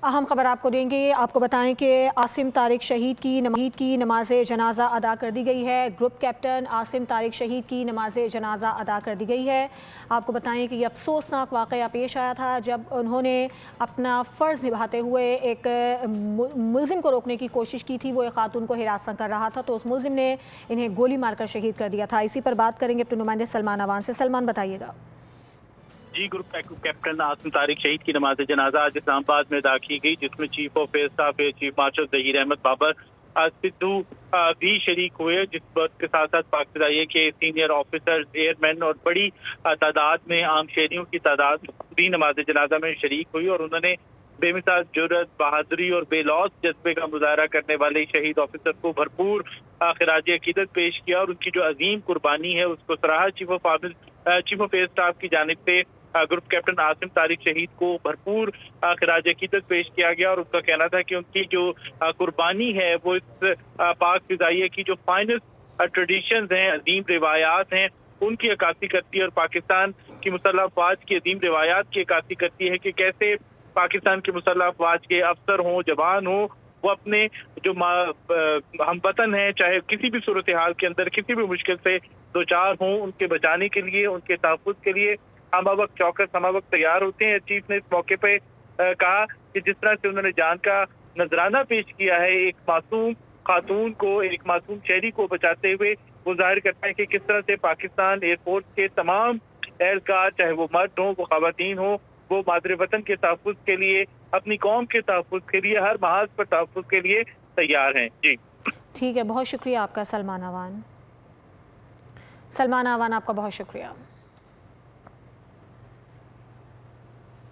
अहम खबर आपको देंगे। आपको बताएं कि आसिम तारिक शहीद की नमाज जनाजा अदा कर दी गई है। ग्रुप कैप्टन आसिम तारिक शहीद की नमाज जनाजा अदा कर दी गई है। आपको बताएं कि ये अफसोसनाक वाक़या पेश आया था जब उन्होंने अपना फ़र्ज़ निभाते हुए एक मुलजिम को रोकने की कोशिश की थी। वो एक खातून को हिरासत कर रहा था तो उस मुलजिम ने इन्हें गोली मारकर शहीद कर दिया था। इसी पर बात करेंगे अपने नुमाइंदे सलमान अवान से। सलमान, बताइएगा। जी, ग्रुप कैप्टन आसिम तारिक शहीद की नमाज जनाजा आज इस्लामाबाद में अदा की गई, जिसमें chief of staff chief marshal Zaheer Ahmed Babar Sidhu भी शरीक हुए, जिस बात के साथ साथ पाकिस्तान के सीनियर ऑफिसर, एयरमैन और बड़ी तादाद में आम शहरियों की तादाद भी नमाज जनाजा में शरीक हुई और उन्होंने बेमिसाल जुर्रत, बहादुरी और बेलौस जज्बे का मुजाहरा करने वाले शहीद ऑफिसर को भरपूर खिराज अकीदत पेश किया और उनकी जो अजीम कुर्बानी है उसको सराहा। चीफ ऑफ एयर स्टाफ की जानिब से ग्रुप कैप्टन आसिम तारिक शहीद को भरपूर खिराज अकीदत पेश किया गया और उनका कहना था कि उनकी जो कुर्बानी है वो इस पाक फिजाइया की जो फाइनेस्ट ट्रेडिशंस हैं, अजीम रिवायात हैं, उनकी अक्कासी करती है और पाकिस्तान की मुसल्लह अफवाज की अजीम रिवायात की अक्कासी करती है कि कैसे पाकिस्तान की मुसल्लह अफवाज के अफसर हों, जवान हों, वो अपने जो हम वतन हैं, चाहे किसी भी सूरत हाल के अंदर किसी भी मुश्किल से दो चार हों, उनके बचाने के लिए, उनके तहफ़्फ़ुज़ के लिए हम वक्त चौकस, हम वक्त तैयार होते हैं। चीफ ने इस मौके पे कहा कि जिस तरह से उन्होंने जान का नजराना पेश किया है एक मासूम खातून को, एक मासूम शहरी को बचाते हुए, वो जाहिर करता है कि किस तरह से पाकिस्तान एयरफोर्स के तमाम एहलकार, चाहे वो मर्द हों, वो खवातीन हों, वो मादरे वतन के तहफ़्फ़ुज़ के लिए, अपनी कौम के तहफ़्फ़ुज़ के लिए, हर महाज पर तहफ़्फ़ुज़ के लिए तैयार हैं। जी ठीक है, बहुत शुक्रिया आपका सलमान अवान। सलमान अवान, आपका बहुत शुक्रिया।